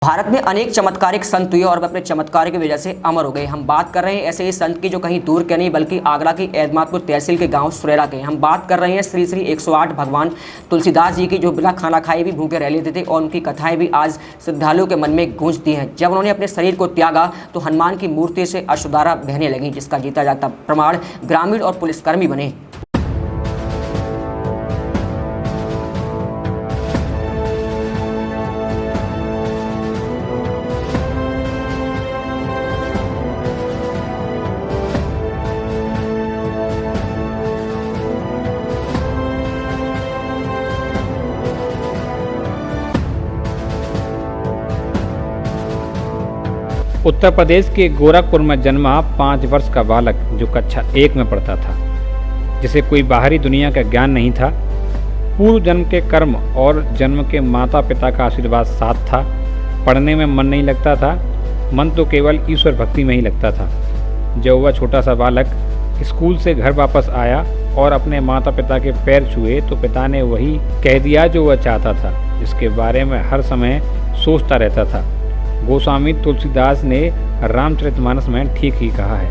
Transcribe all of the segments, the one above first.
भारत में अनेक चमत्कारिक संत हुए और वे अपने चमत्कार की वजह से अमर हो गए। हम बात कर रहे हैं ऐसे ही संत की जो कहीं दूर के नहीं बल्कि आगरा की एतमादपुर तहसील के गांव सुरेरा के। हम बात कर रहे हैं श्री श्री 108 भगवान तुलसीदास जी की, जो बिना खाना खाए भी भूखे रह लेते थे और उनकी कथाएं भी आज श्रद्धालुओं के मन में गूंजती हैं। जब उन्होंने अपने शरीर को त्यागा तो हनुमान की मूर्ति से अश्रुधारा बहने लगी, जिसका जीता जाता प्रमाण ग्रामीण और पुलिसकर्मी बने। उत्तर प्रदेश के गोरखपुर में जन्मा 5 वर्ष का बालक जो कक्षा 1 में पढ़ता था, जिसे कोई बाहरी दुनिया का ज्ञान नहीं था। पूर्व जन्म के कर्म और जन्म के माता पिता का आशीर्वाद साथ था। पढ़ने में मन नहीं लगता था, मन तो केवल ईश्वर भक्ति में ही लगता था। जब वह छोटा सा बालक स्कूल से घर वापस आया और अपने माता पिता के पैर छुए तो पिता ने वही कह दिया जो वह चाहता था, जिसके बारे में हर समय सोचता रहता था। गोस्वामी तुलसीदास ने रामचरितमानस में ठीक ही कहा है,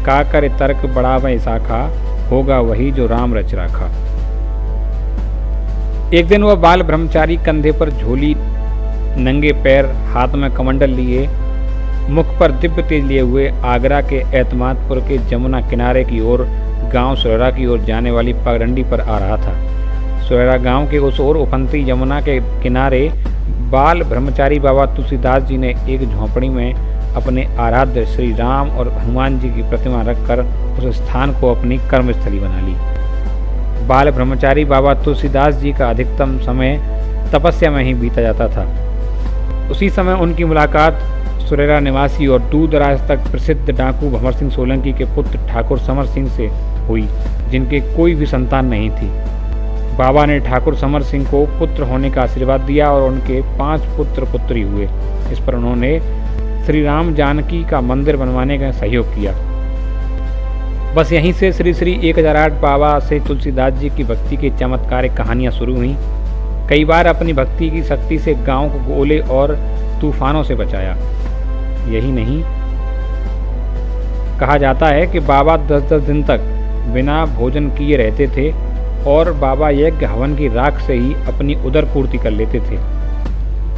का कर तर्क बढ़ावे शाखा, होगा वही जो राम रच राखा। एक दिन वह बाल ब्रह्मचारी कंधे पर झोली, नंगे पैर, हाथ में कमंडल लिए, मुख पर दिव्य तेज लिए हुए आगरा के एतमादपुर के जमुना किनारे की ओर गांव सुरेरा की ओर जाने वाली पगडंडी पर आ रहा था। सुरेरा गांव के उस ओर उफनती यमुना के किनारे बाल ब्रह्मचारी बाबा तुलसीदास जी ने एक झोंपड़ी में अपने आराध्य श्री राम और हनुमान जी की प्रतिमा रखकर उस स्थान को अपनी कर्मस्थली बना ली। बाल ब्रह्मचारी बाबा तुलसीदास जी का अधिकतम समय तपस्या में ही बीता जाता था। उसी समय उनकी मुलाकात सुरेरा निवासी और दूर दराज तक प्रसिद्ध डाकू भंवर सिंह सोलंकी के पुत्र ठाकुर समर सिंह से हुई, जिनके कोई भी संतान नहीं थी। बाबा ने ठाकुर समर सिंह को पुत्र होने का आशीर्वाद दिया और उनके 5 पुत्र पुत्री हुए। इस पर उन्होंने श्री राम जानकी का मंदिर बनवाने का सहयोग किया। बस यहीं से श्री श्री 1008 बाबा से तुलसीदास जी की भक्ति की चमत्कारिक कहानियां शुरू हुईं। कई बार अपनी भक्ति की शक्ति से गांव को ओले और तूफानों से बचाया। यही नहीं, कहा जाता है कि बाबा 10-10 दिन तक बिना भोजन किए रहते थे और बाबा यज्ञ हवन की राख से ही अपनी उदर पूर्ति कर लेते थे,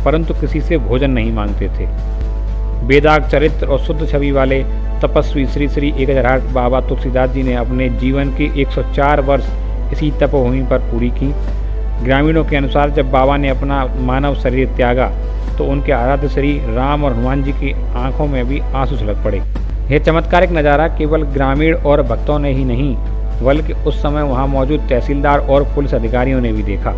परंतु किसी से भोजन नहीं मांगते थे। वेदाग चरित्र और शुद्ध छवि वाले तपस्वी श्री श्री 1008 बाबा तुलसीदास जी ने अपने जीवन की 104 वर्ष इसी तपोभूमि पर पूरी की। ग्रामीणों के अनुसार जब बाबा ने अपना मानव शरीर त्यागा तो उनके आराध्य श्री राम और हनुमान जी की आंखों में भी आंसू छलक पड़े। यह चमत्कारिक नज़ारा केवल ग्रामीण और भक्तों ने ही नहीं बल्कि उस समय वहां मौजूद तहसीलदार और पुलिस अधिकारियों ने भी देखा।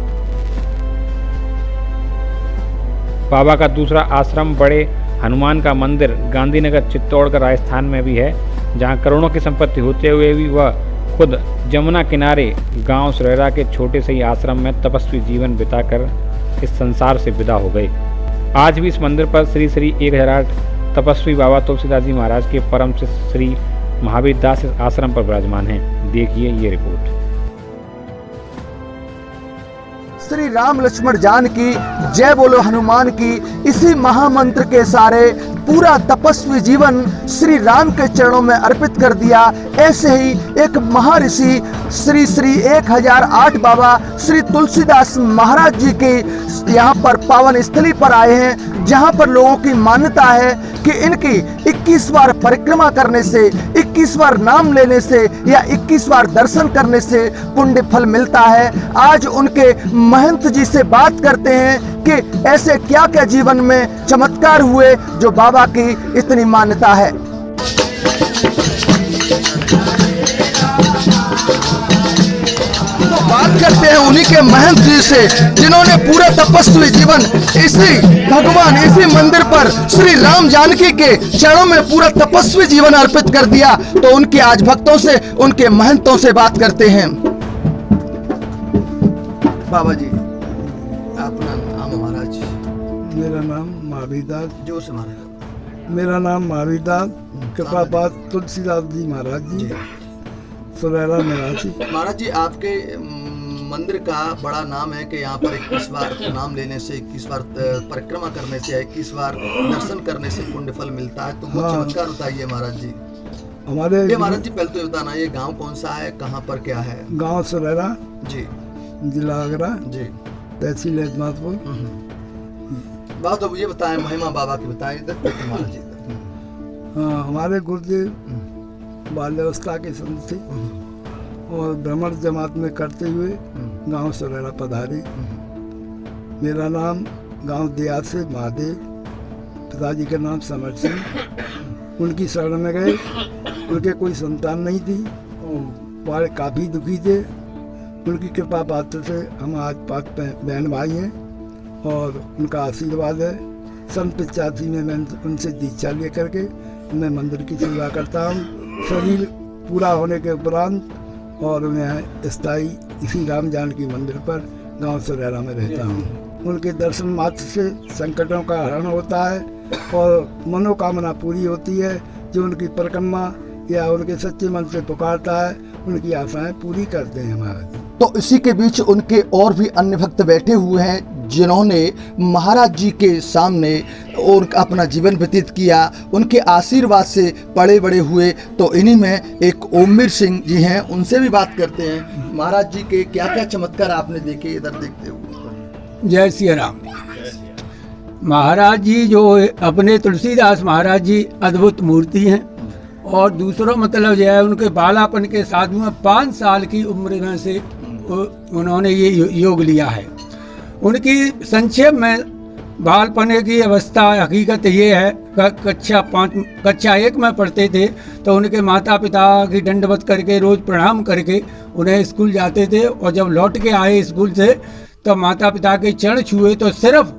बाबा का दूसरा आश्रम बड़े हनुमान का मंदिर गांधीनगर चित्तौड़गढ़ राजस्थान में भी है, जहां करोड़ों की संपत्ति होते हुए भी वह खुद जमुना किनारे गांव सुरेरा के छोटे से ही आश्रम में तपस्वी जीवन बिताकर इस संसार से विदा हो गए। आज भी इस मंदिर पर श्री श्री 1008 तपस्वी बाबा तुलसीदास जी महाराज के परम शिष्य श्री महावीर दास इस आश्रम पर विराजमान हैं। देखिए ये रिपोर्ट। श्री राम लक्ष्मण जानकी, जय बोलो हनुमान की, इसी महामंत्र के सारे पूरा तपस्वी जीवन श्री राम के चरणों में अर्पित कर दिया। ऐसे ही एक महर्षि श्री श्री 1008 बाबा श्री तुलसीदास महाराज जी के यहाँ पर पावन स्थली पर आए हैं, जहाँ पर लोगों की मान्यता है कि इनकी 21 बार परिक्रमा करने से, 21 बार नाम लेने से या 21 बार दर्शन करने से पुण्य फल मिलता है। आज उनके महंत जी से बात करते हैं कि ऐसे क्या क्या जीवन में चमत्कार हुए जो बाबा की इतनी मान्यता है। तो बात करते हैं उन्हीं के महंत जी से, जिन्होंने पूरा तपस्वी जीवन इसी भगवान, इसी मंदिर पर श्री राम जानकी के चरणों में पूरा तपस्वी जीवन अर्पित कर दिया। तो उनके आज भक्तों से, उनके महंतों से बात करते हैं। बाबा जी, अपना नाम महाराज? मेरा नाम महावीर दास। जो से महाराज? मेरा नाम महावीर दास, कृपापात तुलसीदास जी महाराज जी, सुरेरा निवासी। महाराज जी, आपके मंदिर का बड़ा नाम है कि यहाँ पर 21 बार नाम लेने से, 21 बार परिक्रमा करने से, 21 बार दर्शन करने से पुण्य फल मिलता है। तो वो हाँ। चमत्कार बताइए महाराज जी। हमारे ये महाराज जी पहले तो बताना, ये गांव कौन सा है, कहाँ पर क्या है? गांव सुरेरा, जी जिला आगरा, जी। तहसील एतमादपुर। बाबा तो ये बताएं, महिमा बाबा की बताएं इधर महाराज जी इधर। हाँ, हमारे गुरुदेव बाल्यावस्था के संत थे और भ्रमण जमात में करते हुए गांव सुरेरा पधारे। मेरा नाम गांव दियाद से महादेव, पिताजी का नाम समर सिंह। उनकी शरण में गए, उनके कोई संतान नहीं थी, बड़े काफ़ी दुखी थे। उनकी कृपा पात्र से हम आज 5 बहन भाई हैं और उनका आशीर्वाद है। सन 85 में मैं उनसे दीक्षा ले करके मैं मंदिर की सेवा करता हूँ। शरीर पूरा होने के उपरांत और मैं स्थायी श्री राम जानकी मंदिर पर गांव सुरेरा में रहता हूँ। उनके दर्शन मात्र से संकटों का हरण होता है और मनोकामना पूरी होती है। जो उनकी परिक्रमा या उनके सच्चे मन से पुकारता है, उनकी आशाएं पूरी करते हैं हमारे। तो इसी के बीच उनके और भी अन्य भक्त बैठे हुए हैं जिन्होंने महाराज जी के सामने और अपना जीवन व्यतीत किया, उनके आशीर्वाद से पड़े बड़े हुए। तो इन्हीं में एक ओमवीर सिंह जी हैं, उनसे भी बात करते हैं। महाराज जी के क्या क्या चमत्कार आपने देखे इधर देखते हुए? जय श्री राम। महाराज जी जो अपने तुलसीदास महाराज जी अद्भुत मूर्ति हैं और दूसरों मतलब जो है उनके बालापन के साथ में 5 साल की उम्र में से उन्होंने ये योग लिया है। उनकी संक्षेप में बालपने की अवस्था हकीकत ये है, कक्षा 1 में पढ़ते थे तो उनके माता पिता की दंडवत करके रोज़ प्रणाम करके उन्हें स्कूल जाते थे और जब लौट के आए स्कूल से तो माता पिता के चरण छुए तो सिर्फ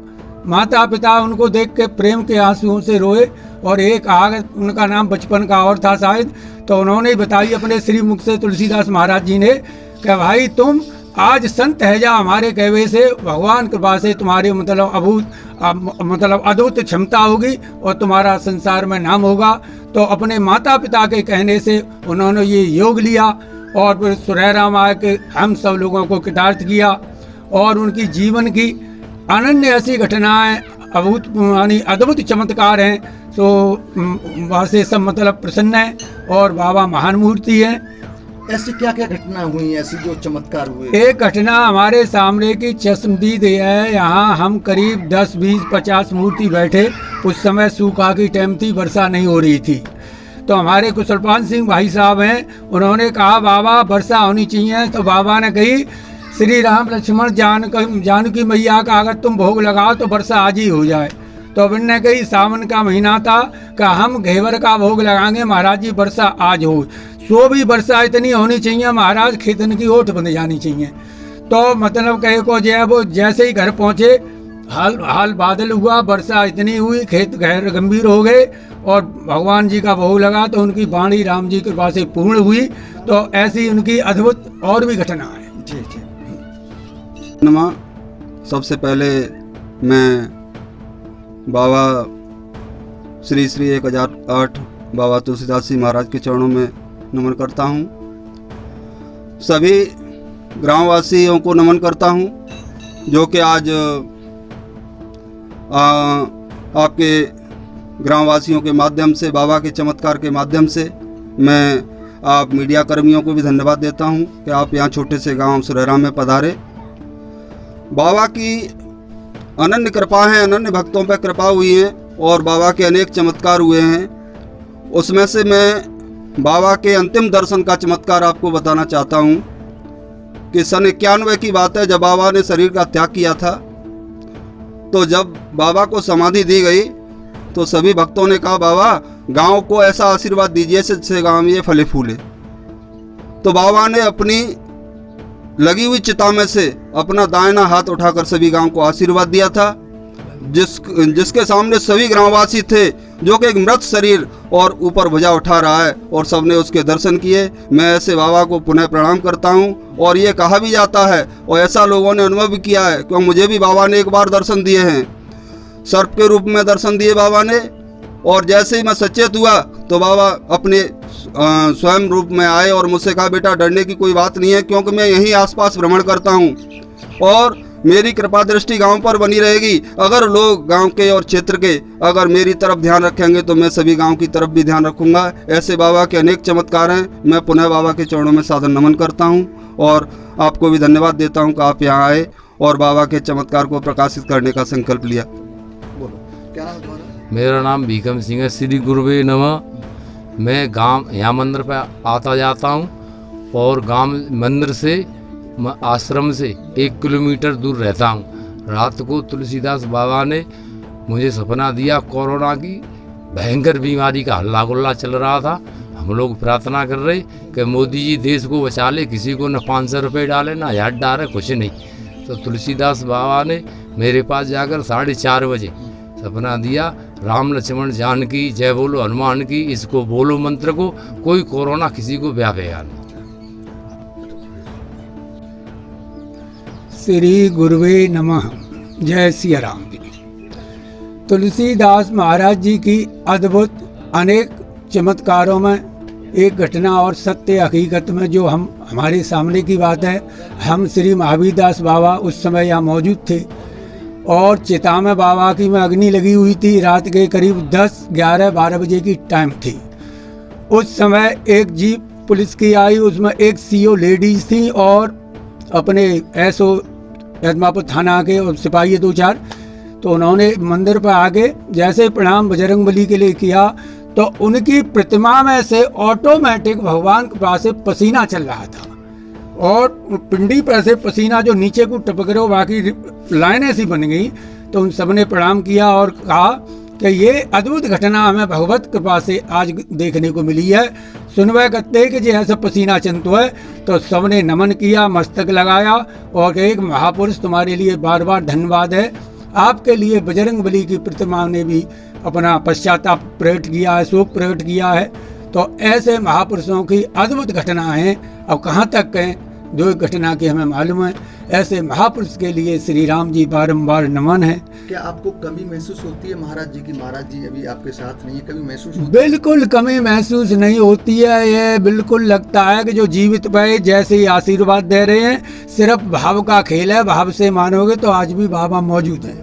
माता पिता उनको देख के प्रेम के आंसुओं से रोए। और एक आग उनका नाम बचपन का और था शायद, तो उन्होंने बताई अपने श्री मुख से तुलसीदास महाराज जी ने कि भाई तुम आज संत है जा, हमारे कहवे से भगवान कृपा से तुम्हारे मतलब अद्भुत क्षमता होगी और तुम्हारा संसार में नाम होगा। तो अपने माता पिता के कहने से उन्होंने ये योग लिया और फिर सुरेरा माँ के हम सब लोगों को कृतार्थ किया। और उनकी जीवन की अनन्य ऐसी घटनाएं अद्भुत चमत्कार हैं। तो वहाँ से सब मतलब प्रसन्न है और बाबा महान मूर्ति है। ऐसी क्या क्या घटना हुई, ऐसी जो चमत्कार हुए? एक घटना हमारे सामने की चश्मदीद है। यहाँ हम करीब 10, 20, 50 मूर्ति बैठे। उस समय सूखा की टाइम थी, वर्षा नहीं हो रही थी। तो हमारे कुशलपाल सिंह भाई साहब हैं, उन्होंने कहा बाबा वर्षा होनी चाहिए। तो बाबा ने कही श्री राम लक्ष्मण जानकी मैया का अगर तुम भोग लगाओ तो वर्षा आज ही हो जाए। तो अब इनने कही सावन का महीना था कि हम घेवर का भोग लगाएंगे महाराज जी, वर्षा आज हो। सो भी वर्षा इतनी होनी चाहिए महाराज, खेतन की ओट बन जानी चाहिए। तो मतलब कहे को जो है वो जैसे ही घर पहुँचे हाल बादल हुआ, वर्षा इतनी हुई, खेत गंभीर हो गए और भगवान जी का भोग लगा तो उनकी वाणी राम जी की कृपा से पूर्ण हुई। तो ऐसी उनकी अद्भुत और भी घटना है। जी जी। नमा सबसे पहले मैं बाबा श्री 1008 बाबा तुलसीदास जी महाराज के चरणों में नमन करता हूँ। सभी ग्रामवासियों को नमन करता हूँ जो कि आज आपके ग्रामवासियों के माध्यम से, बाबा के चमत्कार के माध्यम से मैं आप मीडिया कर्मियों को भी धन्यवाद देता हूँ कि आप यहाँ छोटे से गांव सुरेरा में पधारे। बाबा की अनन्य कृपा है, अनन्य भक्तों पर कृपा हुई है और बाबा के अनेक चमत्कार हुए हैं। उसमें से मैं बाबा के अंतिम दर्शन का चमत्कार आपको बताना चाहता हूँ कि सन 91 की बात है, जब बाबा ने शरीर का त्याग किया था। तो जब बाबा को समाधि दी गई तो सभी भक्तों ने कहा बाबा गांव को ऐसा आशीर्वाद दीजिए जिससे गांव में ये फले फूले। तो बाबा ने अपनी लगी हुई चिता में से अपना दाहिना हाथ उठाकर सभी गांव को आशीर्वाद दिया था, जिसके सामने सभी ग्रामवासी थे जो कि एक मृत शरीर और ऊपर भुजा उठा रहा है और सबने उसके दर्शन किए। मैं ऐसे बाबा को पुनः प्रणाम करता हूं और ये कहा भी जाता है और ऐसा लोगों ने अनुभव भी किया है क्योंकि मुझे भी बाबा ने एक बार दर्शन दिए हैं, सर्प के रूप में दर्शन दिए बाबा ने। और जैसे ही मैं सचेत हुआ तो बाबा अपने स्वयं रूप में आए और मुझसे कहा बेटा डरने की कोई बात नहीं है, क्योंकि मैं यहीं आसपास भ्रमण करता हूँ और मेरी कृपा दृष्टि गांव पर बनी रहेगी। अगर लोग गांव के और क्षेत्र के अगर मेरी तरफ ध्यान रखेंगे तो मैं सभी गांव की तरफ भी ध्यान रखूंगा। ऐसे बाबा के अनेक चमत्कार हैं। मैं पुनः बाबा के चरणों में सादर नमन करता हूं और आपको भी धन्यवाद देता हूं कि आप यहां आए और बाबा के चमत्कार को प्रकाशित करने का संकल्प लिया। क्या नाम है तुम्हारा? मेरा नाम भीखम सिंह है। श्री गुरुवे नमः। मैं गांव यहाँ मंदिर पर आता जाता हूँ और गांव मंदिर से आश्रम से 1 किलोमीटर दूर रहता हूँ। रात को तुलसीदास बाबा ने मुझे सपना दिया, कोरोना की भयंकर बीमारी का हल्ला गुल्ला चल रहा था। हम लोग प्रार्थना कर रहे कि मोदी जी देश को बचा ले, किसी को न 500 रुपये डाले न 1000 डाले, कुछ नहीं। तो तुलसीदास बाबा ने मेरे पास जाकर 4:30 बजे सपना दिया, राम लक्ष्मण जानकी जय बोलो हनुमान की, इसको बोलो मंत्र को, कोई कोरोना किसी को व्यापेगा नहीं। श्री गुरुवे नमः। जय सिया राम जी। तुलसीदास महाराज जी की अद्भुत अनेक चमत्कारों में एक घटना और सत्य हकीकत में जो हमारे सामने की बात है। हम श्री महावीर दास बाबा उस समय यहाँ मौजूद थे और चिता में बाबा की में अग्नि लगी हुई थी। रात के करीब 10, 11, 12 बजे की टाइम थी। उस समय एक जीप पुलिस की आई, उसमें एक सीओ लेडीज थी और अपने एसओ यदमापुर थाना के और सिपाही 2-4। तो उन्होंने मंदिर पर आके जैसे प्रणाम बजरंगबली के लिए किया तो उनकी प्रतिमा में से ऑटोमेटिक भगवान के पास से पसीना चल रहा था और पिंडी पर से पसीना जो नीचे को टपक रहे, बाकी लाइन ऐसी बन गई। तो उन सबने प्रणाम किया और कहा कि ये अद्भुत घटना हमें भगवत कृपा से आज देखने को मिली है। सुनवा करते कि जो ऐसा पसीना चंतो है। तो सबने नमन किया, मस्तक लगाया और एक महापुरुष तुम्हारे लिए बार बार धन्यवाद है। आपके लिए बजरंगबली की प्रतिमा ने भी अपना पश्चाताप प्रकट किया है, शोक प्रकट किया है। तो ऐसे महापुरुषों की अद्भुत घटना है। अब कहाँ तक हैं जो घटना की हमें मालूम है। ऐसे महापुरुष के लिए श्री राम जी बारंबार नमन है। क्या आपको कमी महसूस होती है महाराज जी की? महाराज जी अभी आपके साथ नहीं है, कभी महसूस होती है? बिल्कुल कमी महसूस नहीं होती है। ये बिल्कुल लगता है कि जो जीवित पे जैसे ही आशीर्वाद दे रहे हैं, सिर्फ भाव का खेल है। भाव से मानोगे तो आज भी बाबा मौजूद है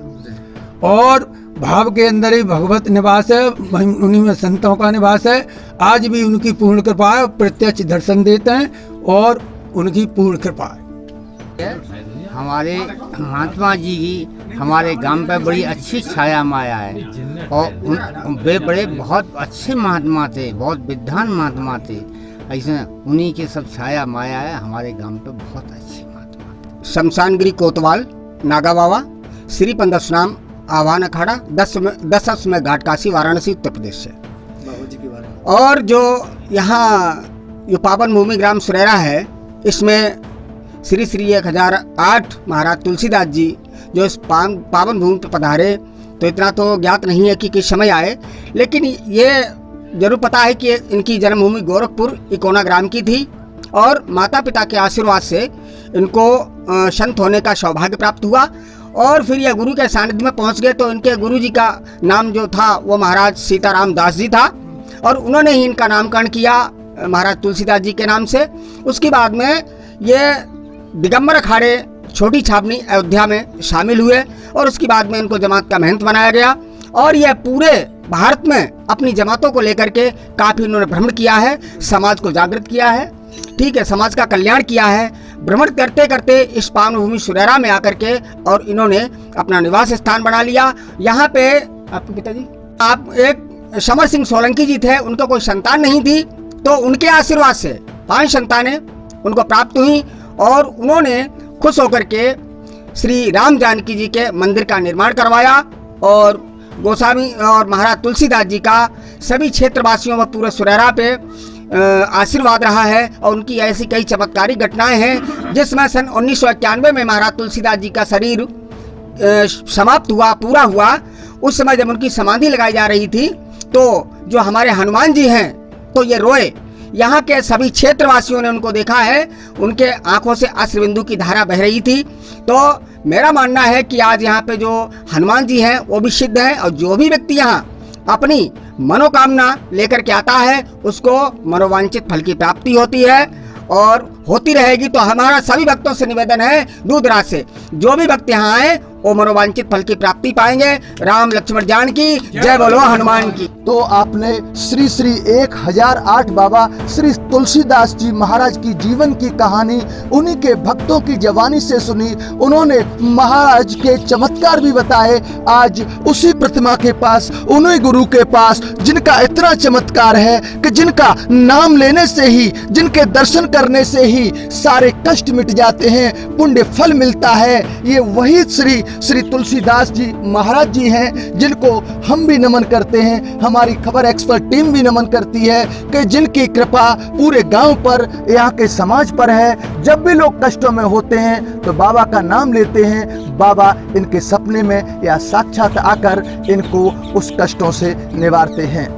और भाव के अंदर ही भगवत निवास है, उन्हीं में संतों का निवास है। आज भी उनकी पूर्ण कृपा है, प्रत्यक्ष दर्शन देते हैं और उनकी पूर्ण कृपा है। हमारे महात्मा जी की हमारे गांव पे बड़ी अच्छी छाया माया है और वे बड़े बहुत अच्छे महात्मा थे, बहुत विद्वान महात्मा थे। ऐसे उन्हीं के सब छाया माया है। हमारे गांव पे बहुत अच्छे महात्मा। शमशानगिरी कोतवाल नागा बाबा, श्री पंदसनाम आह्वान अखाड़ा 10 में घाट काशी वाराणसी उत्तर प्रदेश से। बाबा जी के बारे में और जो यहाँ जो पावन भूमि ग्राम सुरेरा है, इसमें श्री 1008 महाराज तुलसीदास जी जो इस पावन भूमि पर पधारे, तो इतना तो ज्ञात नहीं है कि किस समय आए, लेकिन ये जरूर पता है कि इनकी जन्मभूमि गोरखपुर इकोना ग्राम की थी और माता पिता के आशीर्वाद से इनको संत होने का सौभाग्य प्राप्त हुआ। और फिर यह गुरु के सानिध्य में पहुंच गए तो इनके गुरु जी का नाम जो था वो महाराज सीताराम दास जी था और उन्होंने ही इनका नामकरण किया महाराज तुलसीदास जी के नाम से। उसके बाद में ये दिगंबर अखाड़े छोटी छावनी अयोध्या में शामिल हुए और उसके बाद में इनको जमात का महंत बनाया गया और यह पूरे भारत में अपनी जमातों को लेकर के काफ़ी इन्होंने भ्रमण किया है, समाज को जागृत किया है, ठीक है, समाज का कल्याण किया है। भ्रमण करते करते इस पावन भूमि सुरेरा में आकर के और इन्होंने अपना निवास स्थान बना लिया। यहाँ पे आपके पिताजी आप एक समर सिंह सोलंकी जी थे, उनको कोई संतान नहीं थी, तो उनके आशीर्वाद से 5 संतानें उनको प्राप्त हुई और उन्होंने खुश होकर के श्री राम जानकी जी के मंदिर का निर्माण करवाया और गोस्वामी और महाराज तुलसीदास जी का सभी क्षेत्रवासियों व पूरे सुरेरा पे आशीर्वाद रहा है। और उनकी ऐसी कई चमत्कारी घटनाएं हैं जिसमें सन 1991 में महाराज तुलसीदास जी का शरीर समाप्त हुआ, पूरा हुआ। उस समय जब उनकी समाधि लगाई जा रही थी तो जो हमारे हनुमान जी हैं तो ये रोए। यहाँ के सभी क्षेत्रवासियों ने उनको देखा है, उनके आंखों से अश्रुबिंदु की धारा बह रही थी। तो मेरा मानना है कि आज यहाँ पे जो हनुमान जी हैं वो भी सिद्ध हैं और जो भी व्यक्ति यहाँ अपनी मनोकामना लेकर के आता है उसको मनोवांछित फल की प्राप्ति होती है और होती रहेगी। तो हमारा सभी भक्तों से निवेदन है, दूर दराज से जो भी भक्त यहाँ आए वो मनोवांछित फल की प्राप्ति पाएंगे। राम लक्ष्मण जानकी जय बोलो हनुमान की। तो आपने श्री श्री 1008 बाबा श्री तुलसीदास जी महाराज की जीवन की कहानी उन्हीं के भक्तों की जवानी से सुनी। उन्होंने महाराज के चमत्कार भी बताए। आज उसी प्रतिमा के पास, उन्हीं गुरु के पास जिनका इतना चमत्कार है कि जिनका नाम लेने से ही, जिनके दर्शन करने से ही सारे कष्ट मिट जाते हैं, पुण्य फल मिलता है। ये वही श्री तुलसीदास जी महाराज जी हैं जिनको हम भी नमन करते हैं, हमारी खबर एक्सपर्ट टीम भी नमन करती है कि जिनकी कृपा पूरे गांव पर, यहाँ के समाज पर है। जब भी लोग कष्टों में होते हैं तो बाबा का नाम लेते हैं, बाबा इनके सपने में या साक्षात आकर इनको उस कष्टों से निवारते हैं।